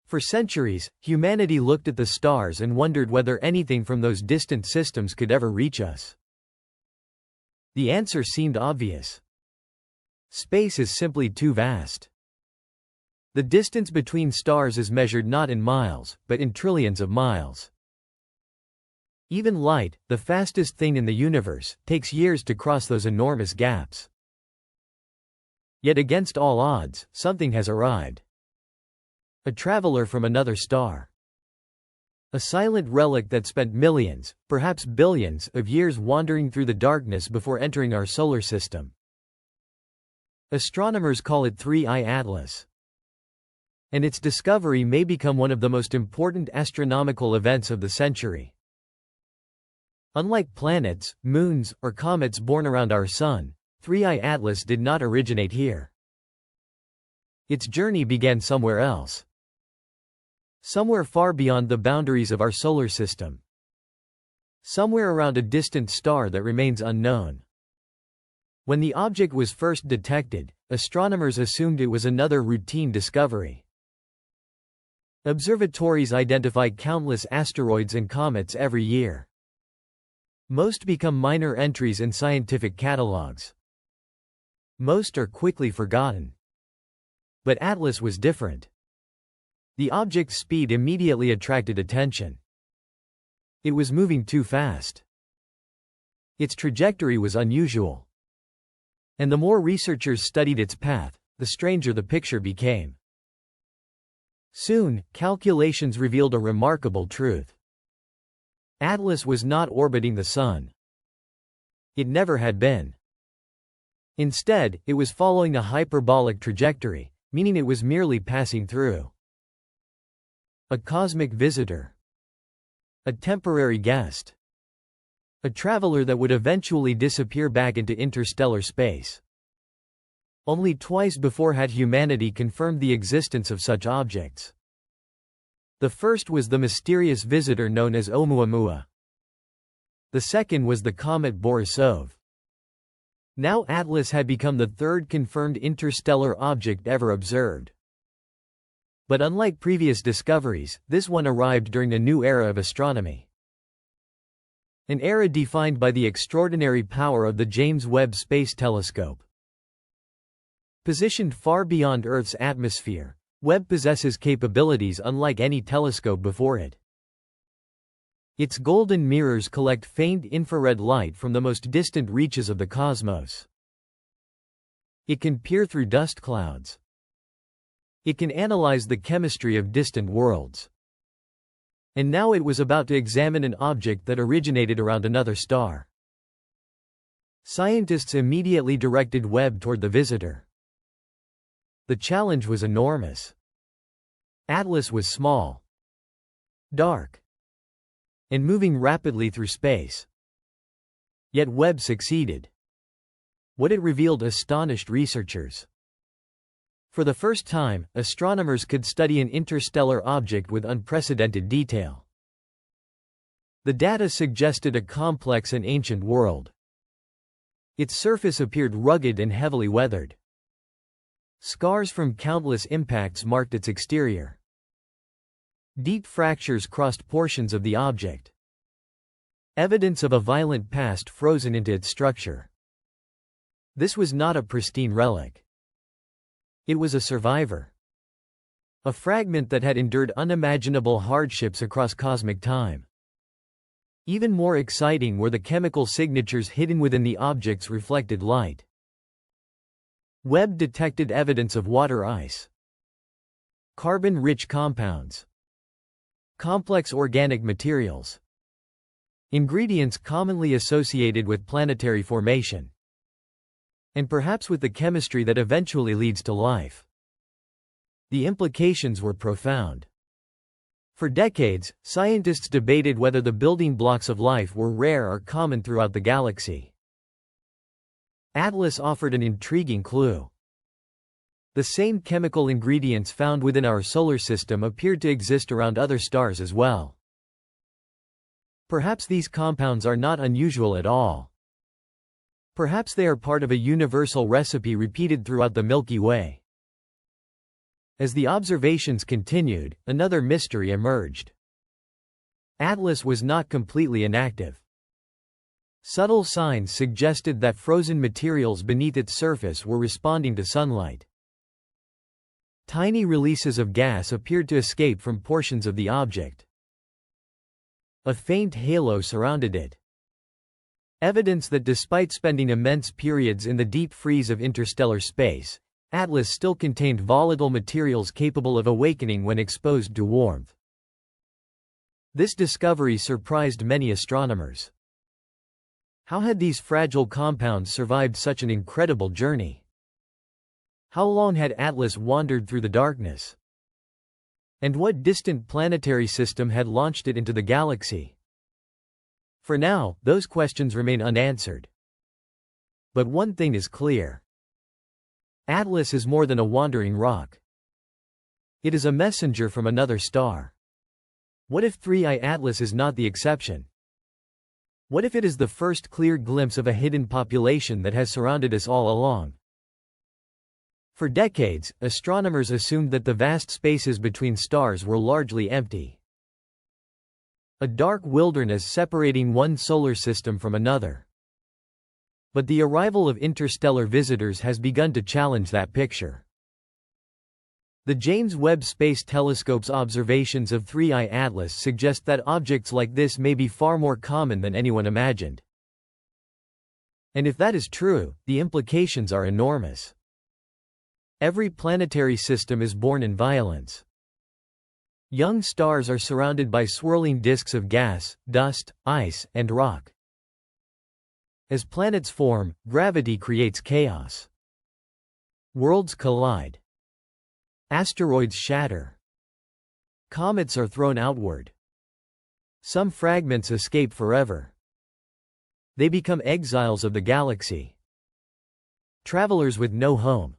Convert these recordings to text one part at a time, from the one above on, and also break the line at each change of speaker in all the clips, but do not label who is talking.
For centuries, humanity looked at the stars and wondered whether anything from those distant systems could ever reach us. The answer seemed obvious. Space is simply too vast. The distance between stars is measured not in miles, but in trillions of miles. Even light, the fastest thing in the universe, takes years to cross those enormous gaps. Yet against all odds, something has arrived. A traveler from another star. A silent relic that spent millions, perhaps billions, of years wandering through the darkness before entering our solar system. Astronomers call it 3I Atlas. And its discovery may become one of the most important astronomical events of the century. Unlike planets, moons, or comets born around our Sun, 3I Atlas did not originate here. Its journey began somewhere else. Somewhere far beyond the boundaries of our solar system. Somewhere around a distant star that remains unknown. When the object was first detected, astronomers assumed it was another routine discovery. Observatories identify countless asteroids and comets every year. Most become minor entries in scientific catalogs. Most are quickly forgotten. But Atlas was different. The object's speed immediately attracted attention. It was moving too fast. Its trajectory was unusual. And the more researchers studied its path, the stranger the picture became. Soon, calculations revealed a remarkable truth. Atlas was not orbiting the Sun. It never had been. Instead, it was following a hyperbolic trajectory, meaning it was merely passing through. A cosmic visitor. A temporary guest. A traveler that would eventually disappear back into interstellar space. Only twice before had humanity confirmed the existence of such objects. The first was the mysterious visitor known as Oumuamua. The second was the comet Borisov. Now Atlas had become the third confirmed interstellar object ever observed. But unlike previous discoveries, this one arrived during a new era of astronomy. An era defined by the extraordinary power of the James Webb Space Telescope. Positioned far beyond Earth's atmosphere, Webb possesses capabilities unlike any telescope before it. Its golden mirrors collect faint infrared light from the most distant reaches of the cosmos. It can peer through dust clouds. It can analyze the chemistry of distant worlds. And now it was about to examine an object that originated around another star. Scientists immediately directed Webb toward the visitor. The challenge was enormous. Atlas was small, dark, and moving rapidly through space. Yet Webb succeeded. What it revealed astonished researchers. For the first time, astronomers could study an interstellar object with unprecedented detail. The data suggested a complex and ancient world. Its surface appeared rugged and heavily weathered. Scars from countless impacts marked its exterior. Deep fractures crossed portions of the object. Evidence of a violent past frozen into its structure. This was not a pristine relic. It was a survivor. A fragment that had endured unimaginable hardships across cosmic time. Even more exciting were the chemical signatures hidden within the object's reflected light. Webb detected evidence of water ice. Carbon-rich compounds. Complex organic materials. Ingredients commonly associated with planetary formation. And perhaps with the chemistry that eventually leads to life. The implications were profound. For decades, scientists debated whether the building blocks of life were rare or common throughout the galaxy. Atlas offered an intriguing clue. The same chemical ingredients found within our solar system appeared to exist around other stars as well. Perhaps these compounds are not unusual at all. Perhaps they are part of a universal recipe repeated throughout the Milky Way. As the observations continued, another mystery emerged. Atlas was not completely inactive. Subtle signs suggested that frozen materials beneath its surface were responding to sunlight. Tiny releases of gas appeared to escape from portions of the object. A faint halo surrounded it. Evidence that despite spending immense periods in the deep freeze of interstellar space, Atlas still contained volatile materials capable of awakening when exposed to warmth. This discovery surprised many astronomers. How had these fragile compounds survived such an incredible journey? How long had Atlas wandered through the darkness? And what distant planetary system had launched it into the galaxy? For now, those questions remain unanswered. But one thing is clear. Atlas is more than a wandering rock. It is a messenger from another star. What if 3I Atlas is not the exception? What if it is the first clear glimpse of a hidden population that has surrounded us all along? For decades, astronomers assumed that the vast spaces between stars were largely empty. A dark wilderness separating one solar system from another. But the arrival of interstellar visitors has begun to challenge that picture. The James Webb Space Telescope's observations of 3I Atlas suggest that objects like this may be far more common than anyone imagined. And if that is true, the implications are enormous. Every planetary system is born in violence. Young stars are surrounded by swirling disks of gas, dust, ice, and rock. As planets form, gravity creates chaos. Worlds collide. Asteroids shatter. Comets are thrown outward. Some fragments escape forever. They become exiles of the galaxy. Travelers with no home.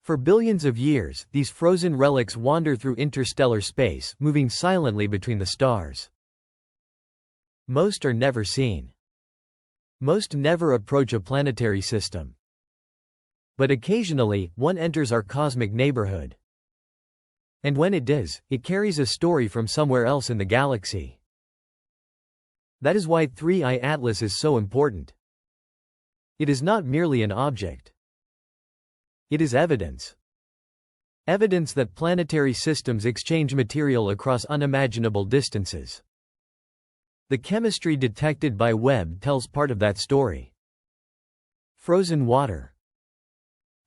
For billions of years, these frozen relics wander through interstellar space, moving silently between the stars. Most are never seen. Most never approach a planetary system. But occasionally, one enters our cosmic neighborhood. And when it does, it carries a story from somewhere else in the galaxy. That is why 3I Atlas is so important. It is not merely an object. It is evidence. Evidence that planetary systems exchange material across unimaginable distances. The chemistry detected by Webb tells part of that story. Frozen water.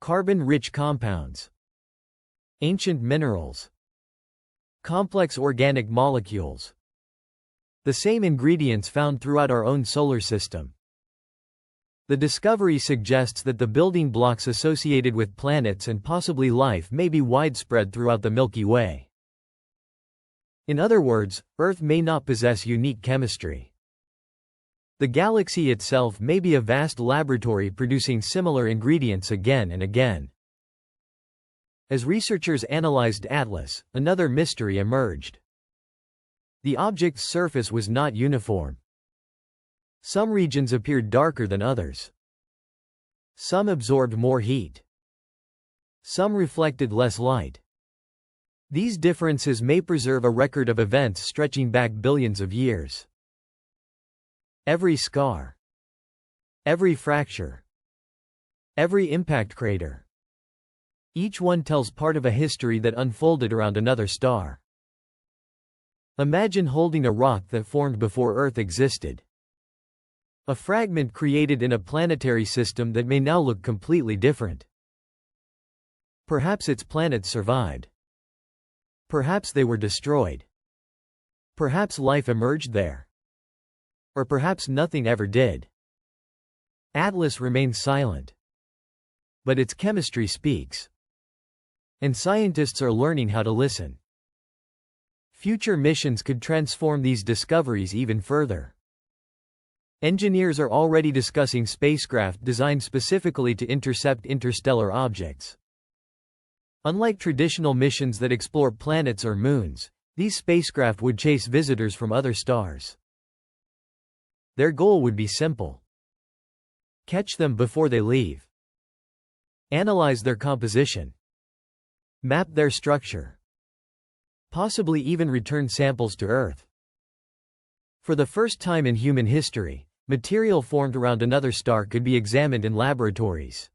Carbon-rich compounds. Ancient minerals. Complex organic molecules. The same ingredients found throughout our own solar system. The discovery suggests that the building blocks associated with planets and possibly life may be widespread throughout the Milky Way. In other words, Earth may not possess unique chemistry. The galaxy itself may be a vast laboratory producing similar ingredients again and again. As researchers analyzed Atlas, another mystery emerged. The object's surface was not uniform. Some regions appeared darker than others. Some absorbed more heat. Some reflected less light. These differences may preserve a record of events stretching back billions of years. Every scar. Every fracture. Every impact crater. Each one tells part of a history that unfolded around another star. Imagine holding a rock that formed before Earth existed. A fragment created in a planetary system that may now look completely different. Perhaps its planets survived. Perhaps they were destroyed. Perhaps life emerged there. Or perhaps nothing ever did. Atlas remains silent. But its chemistry speaks. And scientists are learning how to listen. Future missions could transform these discoveries even further. Engineers are already discussing spacecraft designed specifically to intercept interstellar objects. Unlike traditional missions that explore planets or moons, these spacecraft would chase visitors from other stars. Their goal would be simple. Catch them before they leave. Analyze their composition. map their structure, possibly even return samples to Earth. For the first time in human history, material formed around another star could be examined in laboratories.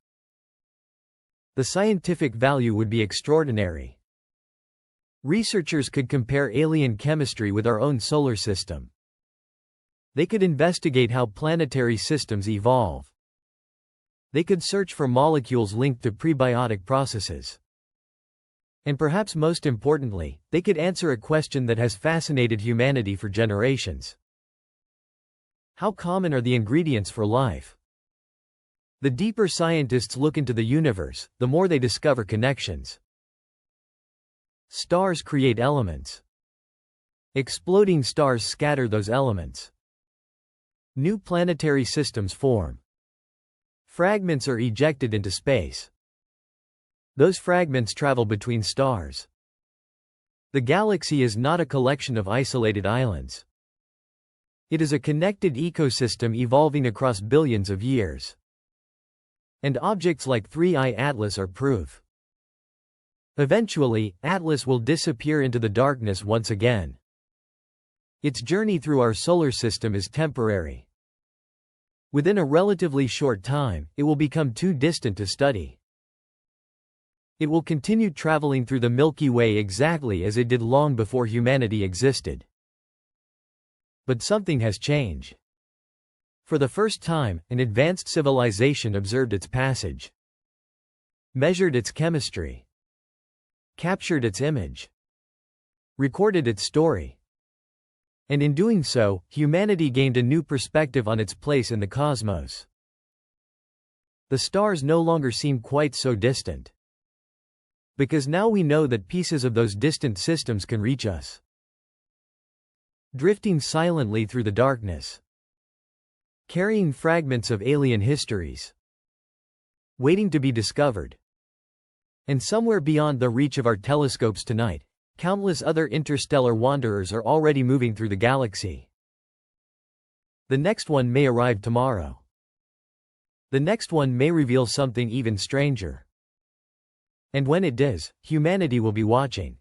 The scientific value would be extraordinary. Researchers could compare alien chemistry with our own solar system. They could investigate how planetary systems evolve. They could search for molecules linked to prebiotic processes. And perhaps most importantly, they could answer a question that has fascinated humanity for generations. How common are the ingredients for life? The deeper scientists look into the universe, the more they discover connections. Stars create elements. Exploding stars scatter those elements. New planetary systems form. Fragments are ejected into space. Those fragments travel between stars. The galaxy is not a collection of isolated islands. It is a connected ecosystem evolving across billions of years. And objects like 3I Atlas are proof. Eventually, Atlas will disappear into the darkness once again. Its journey through our solar system is temporary. Within a relatively short time, it will become too distant to study. It will continue traveling through the Milky Way exactly as it did long before humanity existed. But something has changed. For the first time, an advanced civilization observed its passage, measured its chemistry, captured its image, recorded its story. And in doing so, humanity gained a new perspective on its place in the cosmos. The stars no longer seem quite so distant. Because now we know that pieces of those distant systems can reach us. Drifting silently through the darkness. Carrying fragments of alien histories. Waiting to be discovered. And somewhere beyond the reach of our telescopes tonight, countless other interstellar wanderers are already moving through the galaxy. The next one may arrive tomorrow. The next one may reveal something even stranger. And when it does, humanity will be watching.